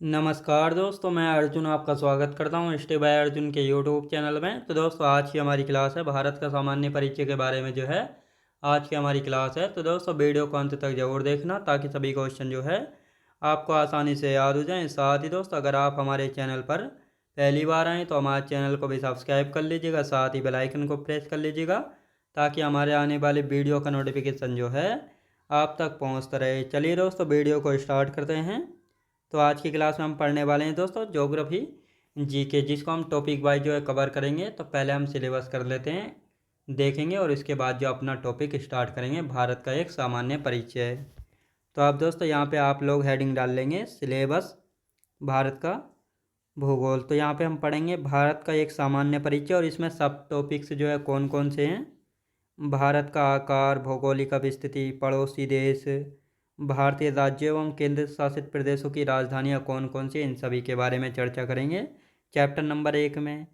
नमस्कार दोस्तों, मैं अर्जुन आपका स्वागत करता हूँ स्टेप बाय अर्जुन के यूट्यूब चैनल में। तो दोस्तों, आज की हमारी क्लास है भारत का सामान्य परिचय के बारे में जो है आज की हमारी क्लास है। तो दोस्तों, वीडियो को अंत तक जरूर देखना ताकि सभी क्वेश्चन जो है आपको आसानी से याद हो जाएं। साथ ही दोस्तों, अगर आप हमारे चैनल पर पहली बार आएँ तो हमारे चैनल को भी सब्सक्राइब कर लीजिएगा, साथ ही बेल आइकन को प्रेस कर लीजिएगा ताकि हमारे आने वाले वीडियो का नोटिफिकेशन जो है आप तक पहुँचता रहे। चलिए दोस्तों, वीडियो को स्टार्ट करते हैं। तो आज की क्लास में हम पढ़ने वाले हैं दोस्तों ज्योग्राफी जीके, जिसको हम टॉपिक वाइज जो है कवर करेंगे। तो पहले हम सिलेबस कर लेते हैं, देखेंगे और इसके बाद जो अपना टॉपिक स्टार्ट करेंगे भारत का एक सामान्य परिचय। तो आप दोस्तों यहाँ पे आप लोग हेडिंग डाल लेंगे सिलेबस भारत का भूगोल। तो यहाँ पे हम पढ़ेंगे भारत का एक सामान्य परिचय और इसमें सब टॉपिक्स जो है कौन कौन से हैं। भारत का आकार, भौगोलिक स्थिति, पड़ोसी देश, भारतीय राज्यों एवं केंद्र शासित प्रदेशों की राजधानियाँ कौन कौन सी, इन सभी के बारे में चर्चा करेंगे चैप्टर नंबर 1 में।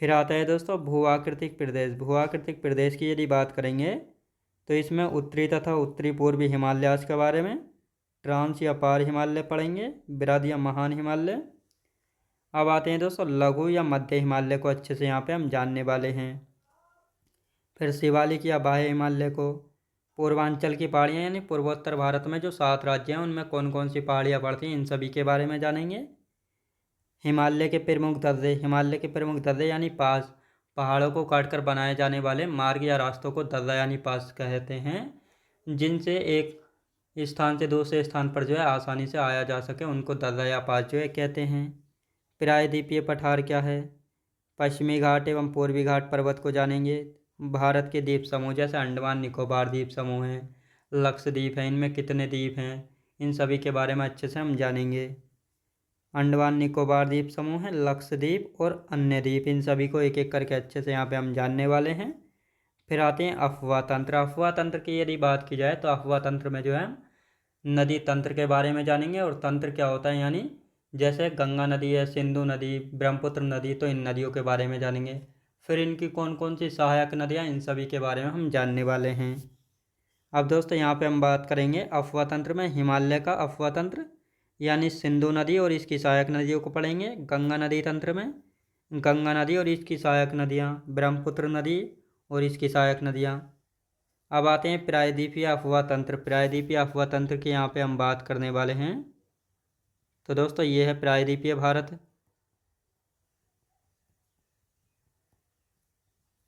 फिर आता है दोस्तों भू आकृतिक प्रदेश। भू आकृतिक प्रदेश की यदि बात करेंगे तो इसमें उत्तरी तथा उत्तरी पूर्वी हिमालयाज के बारे में, ट्रांस या पार हिमालय पढ़ेंगे, वृहद या महान हिमालय। अब आते हैं दोस्तों लघु या मध्य हिमालय को अच्छे से यहाँ पे हम जानने वाले हैं। फिर शिवालिक या बाह्य हिमालय को, पूर्वांचल की पहाड़ियाँ यानी पूर्वोत्तर भारत में जो 7 राज्य हैं उनमें कौन कौन सी पहाड़ियाँ पड़ती हैं, इन सभी के बारे में जानेंगे। हिमालय के प्रमुख दर्रे, हिमालय के प्रमुख दर्रे यानी पास, पहाड़ों को काटकर बनाए जाने वाले मार्ग या रास्तों को दर्रा यानी पास कहते हैं, जिनसे एक स्थान से दूसरे स्थान पर जो है आसानी से आया जा सके, उनको दर्रा या पास जो है कहते हैं। प्रायद्वीपीय पठार क्या है, पश्चिमी घाट एवं पूर्वी घाट पर्वत को जानेंगे। भारत के द्वीप समूह जैसे अंडमान निकोबार द्वीप समूह हैं, लक्षद्वीप है, इनमें कितने द्वीप हैं, इन सभी के बारे में अच्छे से हम जानेंगे। अंडमान निकोबार द्वीप समूह है, लक्षद्वीप और अन्य द्वीप, इन सभी को एक एक करके अच्छे से यहाँ पे हम जानने वाले हैं। फिर आते हैं अफवाह तंत्र। अफवाह तंत्र की यदि बात की जाए तो अफवाह तंत्र में जो है नदी तंत्र के बारे में जानेंगे। और तंत्र क्या होता है, यानी जैसे गंगा नदी है, सिंधु नदी, ब्रह्मपुत्र नदी, तो इन नदियों के बारे में जानेंगे। फिर इनकी कौन कौन सी सहायक नदियाँ, इन सभी के बारे में हम जानने वाले हैं। अब दोस्तों यहाँ पे हम बात करेंगे अफवाह तंत्र में हिमालय का अफवाह तंत्र यानी सिंधु नदी और इसकी सहायक नदियों को पढ़ेंगे। गंगा नदी तंत्र में गंगा नदी और इसकी सहायक नदियाँ, ब्रह्मपुत्र नदी और इसकी सहायक नदियाँ। अब आते हैं प्रायद्वीपीय अफवाह तंत्र। प्रायद्वीपीय अफवाह तंत्र की यहाँ पे हम बात करने वाले हैं। तो दोस्तों ये है प्रायद्वीपीय भारत,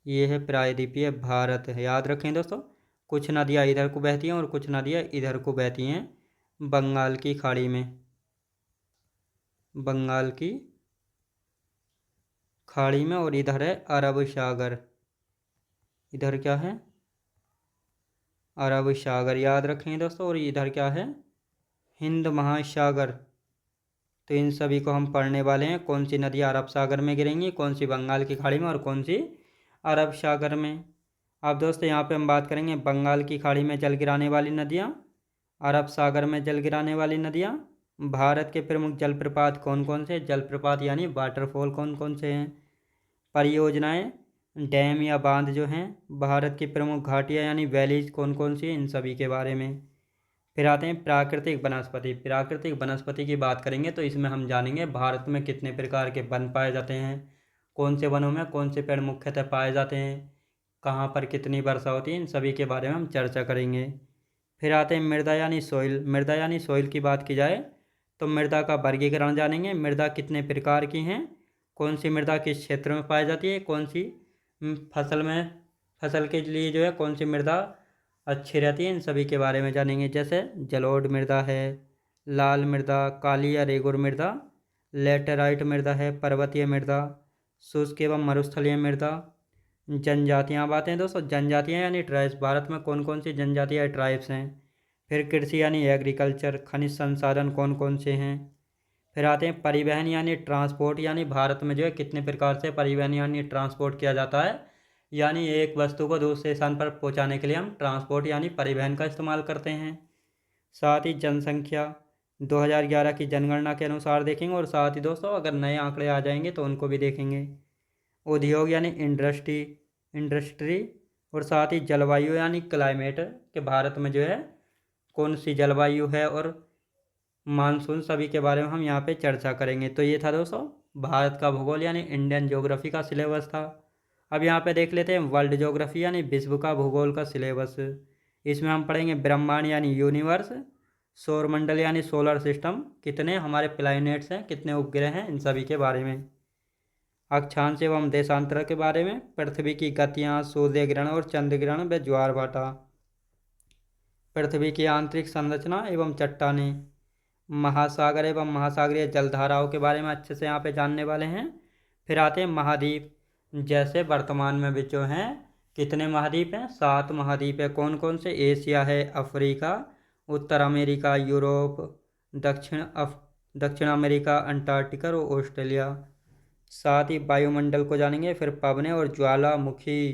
ये है प्रायद्वीपीय भारत। याद रखें दोस्तों, कुछ नदियाँ इधर को बहती हैं और कुछ नदियाँ इधर को बहती हैं बंगाल की खाड़ी में, बंगाल की खाड़ी में। और इधर है अरब सागर, इधर क्या है, अरब सागर, याद रखें दोस्तों। और इधर क्या है, हिंद महासागर। तो इन सभी को हम पढ़ने वाले हैं, कौन सी नदियाँ अरब सागर में गिरेंगी, कौन सी बंगाल की खाड़ी में और कौन सी अरब सागर में। अब दोस्तों यहाँ पे हम बात करेंगे बंगाल की खाड़ी में जल गिराने वाली नदियाँ, अरब सागर में जल गिराने वाली नदियाँ। भारत के प्रमुख जलप्रपात कौन कौन से, जलप्रपात यानी वाटरफॉल कौन कौन से हैं। परियोजनाएं, डैम या बांध जो हैं। भारत की प्रमुख घाटियाँ यानी वैलीज कौन कौन सी, इन सभी के बारे में। फिर आते हैं प्राकृतिक वनस्पति। प्राकृतिक वनस्पति की बात करेंगे तो इसमें हम जानेंगे भारत में कितने प्रकार के वन पाए जाते हैं, कौन से वनों में कौन से पेड़ मुख्यतः पाए जाते हैं, कहाँ पर कितनी वर्षा होती है, इन सभी के बारे में हम चर्चा करेंगे। फिर आते हैं मृदा यानी सोइल। मृदा यानी सोइल की बात की जाए तो मृदा का वर्गीकरण जानेंगे। मृदा कितने प्रकार की हैं, कौन सी मृदा किस क्षेत्र में पाई जाती है, कौन सी फसल के लिए जो है कौन सी मृदा अच्छी रहती है, इन सभी के बारे में जानेंगे। जैसे जलोढ़ मृदा है, लाल मृदा, काली या रेगुर मृदा, लेटेराइट मृदा है, पर्वतीय मृदा, शुष्क एवं मरुस्थलीय मृदा। जनजातियाँ बातें हैं दोस्तों, जनजातियाँ यानी ट्राइब्स, भारत में कौन कौन सी जनजातियाँ ट्राइब्स हैं। फिर कृषि यानी एग्रीकल्चर, खनिज संसाधन कौन कौन से हैं। फिर आते हैं परिवहन यानी ट्रांसपोर्ट, यानी भारत में जो है कितने प्रकार से परिवहन यानी ट्रांसपोर्ट किया जाता है, यानी एक वस्तु को दूसरे स्थान पर पहुंचाने के लिए हम ट्रांसपोर्ट यानी परिवहन का इस्तेमाल करते हैं। साथ ही जनसंख्या 2011 की जनगणना के अनुसार देखेंगे, और साथ ही दोस्तों अगर नए आंकड़े आ जाएंगे तो उनको भी देखेंगे। उद्योग यानी इंडस्ट्री इंडस्ट्री और साथ ही जलवायु यानी क्लाइमेट, के भारत में जो है कौन सी जलवायु है और मानसून सभी के बारे में हम यहाँ पे चर्चा करेंगे। तो ये था दोस्तों भारत का भूगोल यानी इंडियन ज्योग्राफी का सिलेबस था। अब यहाँ पे देख लेते हैं वर्ल्ड ज्योग्राफी यानी विश्व का भूगोल का सिलेबस। इसमें हम पढ़ेंगे ब्रह्मांड यानी यूनिवर्स, सौरमंडल यानी सोलर सिस्टम, कितने हमारे प्लैनेट्स हैं, कितने उपग्रह हैं, इन सभी के बारे में। अक्षांश एवं देशांतर के बारे में, पृथ्वी की गतियाँ, सूर्य ग्रहण और चंद्र ग्रहण व ज्वार भाटा, पृथ्वी की आंतरिक संरचना एवं चट्टानें, महासागर एवं महासागरीय जलधाराओं के बारे में अच्छे से यहाँ पे जानने वाले हैं। फिर आते हैं महाद्वीप। जैसे वर्तमान में भी जो हैं कितने महाद्वीप हैं, 7 महाद्वीप है। कौन कौन से? एशिया है, अफ्रीका, उत्तर अमेरिका, यूरोप, दक्षिण अमेरिका, अंटार्कटिका और ऑस्ट्रेलिया। साथ ही वायुमंडल को जानेंगे, फिर पवनें और ज्वालामुखी।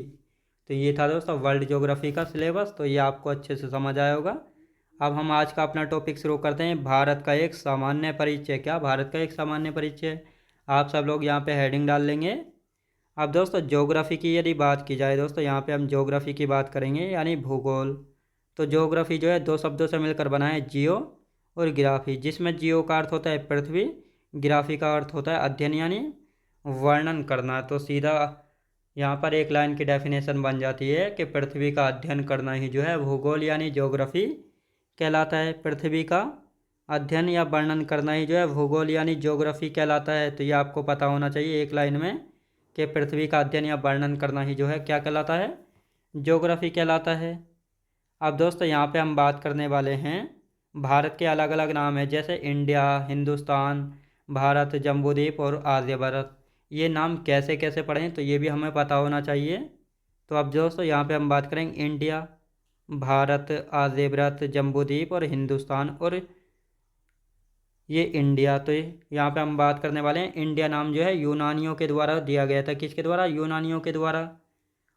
तो ये था दोस्तों वर्ल्ड ज्योग्राफी का सिलेबस। तो ये आपको अच्छे से समझ आया होगा। अब हम आज का अपना टॉपिक शुरू करते हैं, भारत का एक सामान्य परिचय। क्या? भारत का एक सामान्य परिचय। आप सब लोग यहाँ पे हेडिंग डाल लेंगे। अब दोस्तों ज्योग्राफी की यदि बात की जाए, दोस्तों यहाँ पे हम ज्योग्राफी की बात करेंगे यानी भूगोल। तो ज्योग्राफी जो है 2 शब्दों से मिलकर बना है, जियो और ग्राफी, जिसमें जियो का अर्थ होता है पृथ्वी, ग्राफी का अर्थ होता है अध्ययन यानी वर्णन करना। तो सीधा यहाँ पर एक लाइन की डेफिनेशन बन जाती है कि पृथ्वी का अध्ययन करना ही जो है भूगोल यानी ज्योग्राफी कहलाता है। पृथ्वी का अध्ययन या वर्णन करना ही जो है भूगोल यानी ज्योग्राफी कहलाता है। तो ये आपको पता होना चाहिए एक लाइन में कि पृथ्वी का अध्ययन या वर्णन करना ही जो है क्या कहलाता है, ज्योग्राफी कहलाता है। अब दोस्तों यहाँ पे हम बात करने वाले हैं भारत के अलग अलग नाम हैं, जैसे इंडिया, हिंदुस्तान, भारत, जम्बूद्वीप और आर्यभट्ट। ये नाम कैसे कैसे पढ़ें तो ये भी हमें पता होना चाहिए। तो अब दोस्तों यहाँ पे हम बात करेंगे इंडिया, भारत, आर्यभट्ट, जम्बूद्वीप और हिंदुस्तान, और ये इंडिया। तो यहाँ पे हम बात करने वाले हैं, इंडिया नाम जो है यूनानियों के द्वारा दिया गया था। किसके द्वारा? यूनानियों के द्वारा।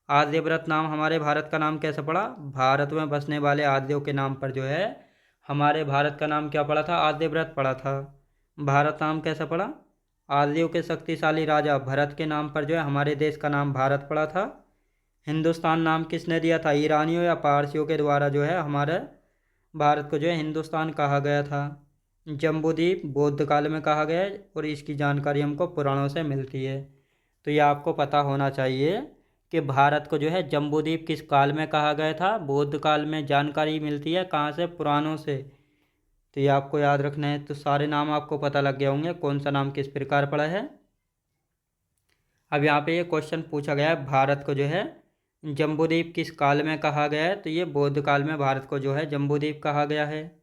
आर्यभट्ट नाम हमारे भारत का नाम कैसे पड़ा? भारत में बसने वाले आर्यों के नाम पर जो है हमारे भारत का नाम क्या पड़ा था? आर्यभट्ट पड़ा था। भारत नाम कैसे पड़ा? आर्यों के शक्तिशाली राजा भरत के नाम पर जो है हमारे देश का नाम भारत पड़ा था। हिंदुस्तान नाम किसने दिया था? ईरानियों या पारसियों के द्वारा जो है हमारे भारत को जो है हिंदुस्तान कहा गया था। जम्बूद्वीप बौद्ध काल में कहा गया है और इसकी जानकारी हमको पुराणों से मिलती है। तो ये आपको पता होना चाहिए कि भारत को जो है जम्बूद्वीप किस काल में कहा गया था? बौद्ध काल में। जानकारी मिलती है कहाँ से? पुराणों से। तो ये आपको याद रखना है। तो सारे नाम आपको पता लग गए होंगे कौन सा नाम किस प्रकार पड़ा है। अब यहाँ पे ये क्वेश्चन पूछा गया है, भारत को जो है जम्बूद्वीप किस काल में कहा गया है? तो ये बौद्ध काल में भारत को जो है जम्बूद्वीप कहा गया है।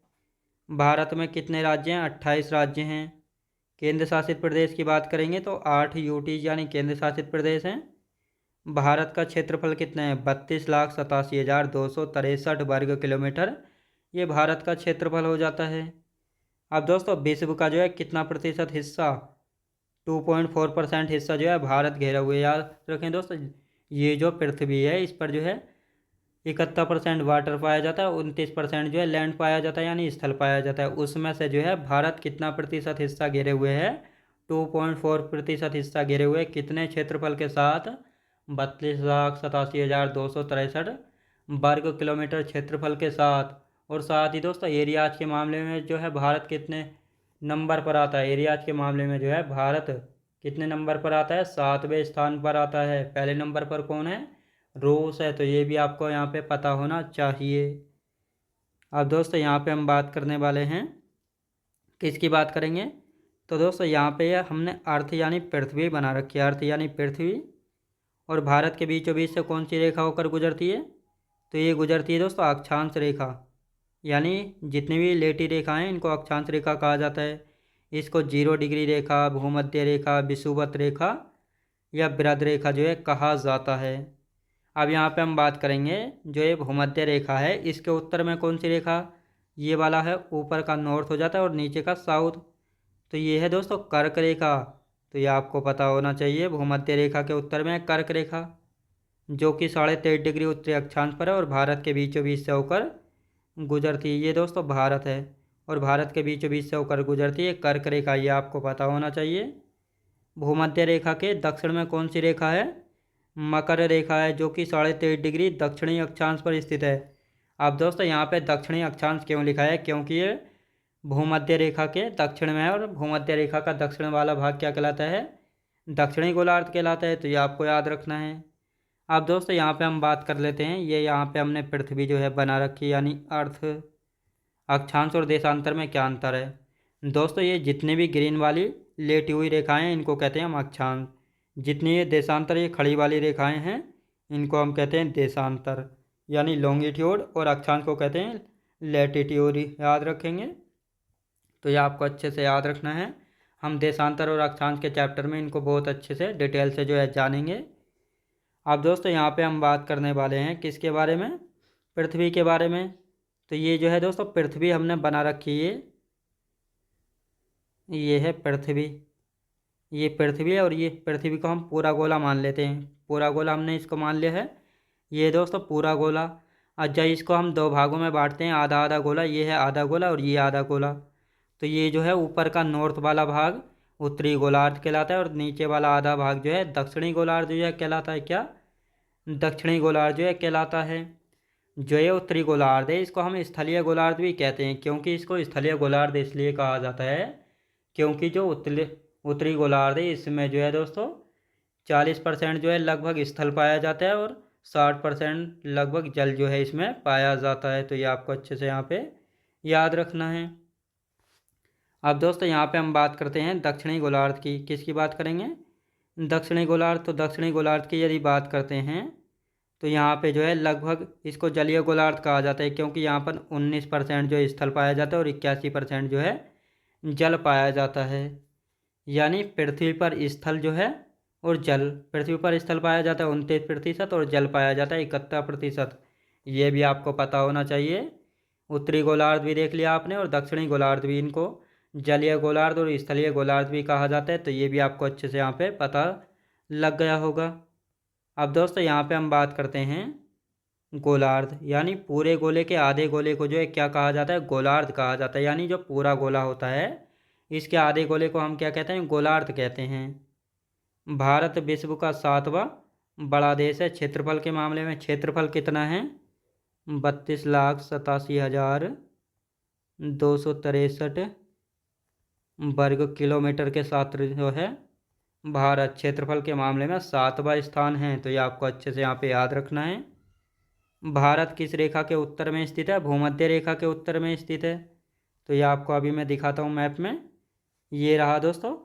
भारत में कितने राज्य हैं? 28 राज्य हैं। केंद्र शासित प्रदेश की बात करेंगे तो 8 यूटी यानी केंद्र शासित प्रदेश हैं। भारत का क्षेत्रफल कितना है? 32,87,263 वर्ग किलोमीटर ये भारत का क्षेत्रफल हो जाता है। अब दोस्तों विश्व का जो है कितना प्रतिशत हिस्सा? 2.4% हिस्सा जो है भारत घेरा हुआ है। याद रखें दोस्तों, ये जो पृथ्वी है इस पर जो है 71% वाटर पाया जाता है, 29% जो है लैंड पाया जाता है यानी स्थल पाया जाता है। उसमें से जो है भारत कितना प्रतिशत हिस्सा घेरे हुए है? 2.4% हिस्सा घेरे हुए कितने क्षेत्रफल के साथ? 32,87,263 वर्ग किलोमीटर क्षेत्रफल के साथ। और साथ ही दोस्तों एरियाज के मामले में जो है भारत कितने नंबर पर आता है? एरियाज के मामले में जो है भारत कितने नंबर पर आता है? 7वें स्थान पर आता है। पहले नंबर पर कौन है? रूस है। तो ये भी आपको यहाँ पे पता होना चाहिए। अब दोस्तों यहाँ पे हम बात करने वाले हैं, किसकी बात करेंगे? तो दोस्तों यहाँ पे हमने अर्थ यानी पृथ्वी बना रखी है, अर्थ यानी पृथ्वी। और भारत के बीचों बीच से कौन सी रेखा होकर गुजरती है? तो ये गुजरती है दोस्तों अक्षांश रेखा, यानी जितनी भी लेटी रेखा हैं इनको अक्षांश रेखा कहा जाता है। इसको 0 डिग्री रेखा, भूमध्य रेखा, विषुवत रेखा या वृत्त रेखा जो है कहा जाता है। अब यहाँ पे हम बात करेंगे जो ये भूमध्य रेखा है इसके उत्तर में कौन सी रेखा? ये वाला है, ऊपर का नॉर्थ हो जाता है और नीचे का साउथ। तो ये है दोस्तों कर्क रेखा। तो ये आपको पता होना चाहिए, भूमध्य रेखा के उत्तर में कर्क रेखा जो कि 23.5 डिग्री उत्तरी अक्षांश पर है और भारत के बीचों बीच से होकर गुजरती है। ये दोस्तों भारत है और भारत के बीचों बीच से होकर गुजरती है कर्क रेखा, ये आपको पता होना चाहिए। भूमध्य रेखा के दक्षिण में कौन सी रेखा है? मकर रेखा है जो कि 23.5 डिग्री दक्षिणी अक्षांश पर स्थित है। अब दोस्तों यहाँ पे दक्षिणी अक्षांश क्यों लिखा है? क्योंकि ये भूमध्य रेखा के दक्षिण में है और भूमध्य रेखा का दक्षिण वाला भाग क्या कहलाता है? दक्षिणी गोलार्ध कहलाता है। तो ये आपको याद रखना है। अब दोस्तों यहाँ पे हम बात कर लेते हैं, ये यहाँ पे हमने पृथ्वी जो है बना रखी, यानी अर्थ। अक्षांश और देशांतर में क्या अंतर है? दोस्तों ये जितनी भी ग्रीन वाली लेटी हुई रेखाएं हैं इनको कहते हैं हम अक्षांश। जितनी ये देशांतर, ये खड़ी वाली रेखाएं हैं, इनको हम कहते हैं देशांतर, यानी लॉन्गिट्यूड। और अक्षांश को कहते हैं लैटिट्यूड। याद रखेंगे। तो ये आपको अच्छे से याद रखना है। हम देशांतर और अक्षांश के चैप्टर में इनको बहुत अच्छे से डिटेल से जो है जानेंगे। अब दोस्तों यहाँ पे हम बात करने वाले हैं किसके बारे में? पृथ्वी के बारे में। तो ये जो है दोस्तों पृथ्वी हमने बना रखी है, ये है पृथ्वी। ये पृथ्वी है और ये पृथ्वी को हम पूरा गोला मान लेते हैं। पूरा गोला हमने इसको मान लिया है। ये दोस्तों पूरा गोला। अच्छा, इसको हम दो भागों में बांटते हैं, आधा आधा गोला। ये है आधा गोला और ये आधा गोला। तो ये जो है ऊपर का नॉर्थ वाला भाग उत्तरी गोलार्ध कहलाता है और नीचे वाला आधा भाग जो है दक्षिणी गोलार्ध जो है कहलाता है। क्या? दक्षिणी गोलार्ध जो है कहलाता है। जो ये उत्तरी गोलार्ध है इसको हम स्थलीय गोलार्ध भी कहते हैं। क्योंकि इसको स्थलीय गोलार्ध इसलिए कहा जाता है क्योंकि जो उत्तरी गोलार्ध है इसमें जो है दोस्तों 40% जो है लगभग स्थल पाया जाता है और 60% लगभग जल जो है इसमें पाया जाता है। तो ये आपको अच्छे से यहाँ पे याद रखना है। अब दोस्तों यहाँ पे हम बात करते हैं दक्षिणी गोलार्ध की। किसकी बात करेंगे? दक्षिणी गोलार्ध। तो दक्षिणी गोलार्ध की यदि बात करते हैं तो यहाँ पे जो है लगभग इसको जलीय गोलार्ध कहा जाता है क्योंकि यहाँ पर 19% जो स्थल पाया जाता है और 81% जो है जल पाया जाता है। यानी पृथ्वी पर स्थल जो है और जल, पृथ्वी पर स्थल पाया जाता है 29% और जल पाया जाता है 71%। ये भी आपको पता होना चाहिए। उत्तरी गोलार्ध भी देख लिया आपने और दक्षिणी गोलार्ध भी, इनको जलीय गोलार्ध और स्थलीय गोलार्ध भी कहा जाता है। तो ये भी आपको अच्छे से यहाँ पे पता लग गया होगा। अब दोस्तों यहाँ पे हम बात करते हैं गोलार्ध, यानी पूरे गोले के आधे गोले को जो है क्या कहा जाता है? गोलार्ध कहा जाता है। यानी जो पूरा गोला होता है इसके आधे गोले को हम क्या कहते हैं? गोलार्ध कहते हैं। भारत विश्व का 7वां बड़ा देश है। क्षेत्रफल के मामले में क्षेत्रफल कितना है? 32,87,263 वर्ग किलोमीटर के साथ जो है भारत क्षेत्रफल के मामले में 7वां स्थान है। तो ये आपको अच्छे से यहाँ पे याद रखना है। भारत किस रेखा के उत्तर में स्थित है? भूमध्य रेखा के उत्तर में स्थित है। तो ये आपको अभी मैं दिखाता हूँ मैप में। ये रहा दोस्तों,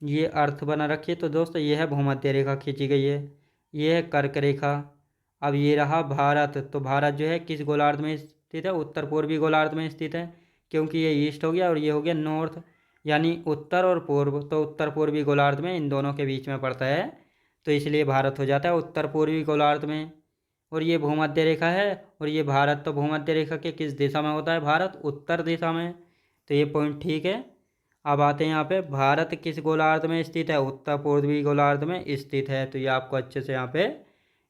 ये अर्थ बना रखी है। तो दोस्तों ये है भूमध्य रेखा खींची गई है, ये है कर्क रेखा। अब ये रहा भारत। तो भारत जो है किस गोलार्ध में स्थित है? उत्तर पूर्वी गोलार्ध में स्थित है क्योंकि ये ईस्ट हो गया और ये हो गया नॉर्थ, यानी उत्तर और पूर्व। तो उत्तर पूर्वी गोलार्ध में इन दोनों के बीच में पड़ता है, तो इसलिए भारत हो जाता है उत्तर पूर्वी गोलार्ध में। और ये भूमध्य रेखा है और ये भारत। तो भूमध्य रेखा के किस दिशा में होता है? भारत उत्तर दिशा में। तो ये पॉइंट ठीक है। अब आते हैं यहाँ पे, भारत किस गोलार्ध में स्थित है? उत्तर पूर्वी गोलार्ध में स्थित है। तो ये आपको अच्छे से यहाँ पे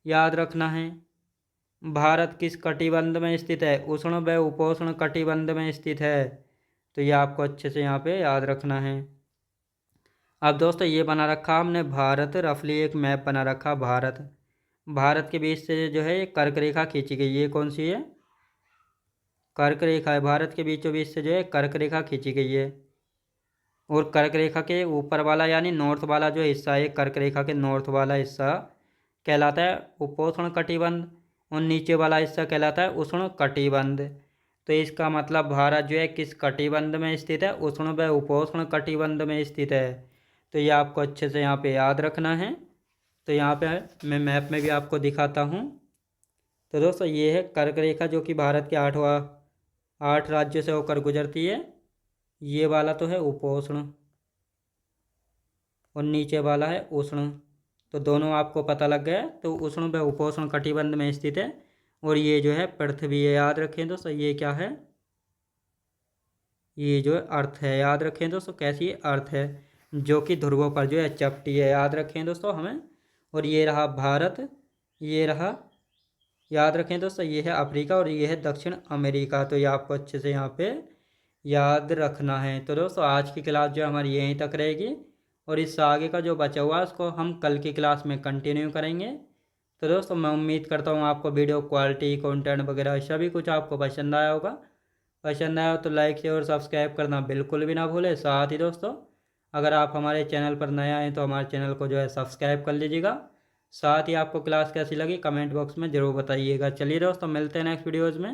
याद रखना है। भारत किस कटिबंध में स्थित है? उष्ण व उपोष्ण कटिबंध में स्थित है। तो ये आपको अच्छे से यहाँ पे याद रखना है। अब दोस्तों ये बना रखा हमने भारत, रफली एक मैप बना रखा भारत के बीच से जो है ये कर्क रेखा खींची गई। ये कौन सी है? कर्क रेखा है। भारत के बीचों बीच से जो है कर्क रेखा खींची गई है। और कर्क रेखा के ऊपर वाला यानी नॉर्थ वाला जो हिस्सा है, कर्क रेखा के नॉर्थ वाला हिस्सा कहलाता है उपोष्ण कटिबंध और नीचे वाला हिस्सा कहलाता है उष्ण कटिबंध। तो इसका मतलब भारत जो है किस कटिबंध में स्थित है? उष्ण व उपोष्ण कटिबंध में स्थित है। तो ये आपको अच्छे से यहाँ पे याद रखना है। तो यहाँ पे मैं मैप में भी आपको दिखाता हूँ। तो दोस्तों ये है कर्क रेखा जो कि भारत के 8 राज्यों से होकर गुजरती है। ये वाला तो है उपोष्ण और नीचे वाला है उष्ण। तो दोनों आपको पता लग गया। तो उष्ण व उपोष्ण कटिबंध में स्थित है और ये जो है पृथ्वी है। याद रखें दोस्तों ये क्या है? ये जो है अर्थ है। याद रखें दोस्तों कैसी अर्थ है, जो कि ध्रुवों पर जो है चपटी है। याद रखें दोस्तों हमें। और ये रहा भारत, ये रहा, याद रखें दोस्तों, ये है अफ्रीका और ये है दक्षिण अमेरिका। तो ये आपको अच्छे से यहाँ पे याद रखना है। तो दोस्तों आज की क्लास जो हमारी यहीं तक रहेगी और इससे आगे का जो बचा हुआ है उसको हम कल की क्लास में कंटिन्यू करेंगे। तो दोस्तों मैं उम्मीद करता हूँ आपको वीडियो क्वालिटी, कंटेंट वगैरह सभी कुछ आपको पसंद आया होगा। पसंद आया हो तो लाइक शेयर और सब्सक्राइब करना बिल्कुल भी ना भूलें। साथ ही दोस्तों अगर आप हमारे चैनल पर नए आए तो हमारे चैनल को जो है सब्सक्राइब कर लीजिएगा। साथ ही आपको क्लास कैसी लगी कमेंट बॉक्स में ज़रूर बताइएगा। चलिए दोस्तों मिलते हैं नेक्स्ट वीडियोज़ में।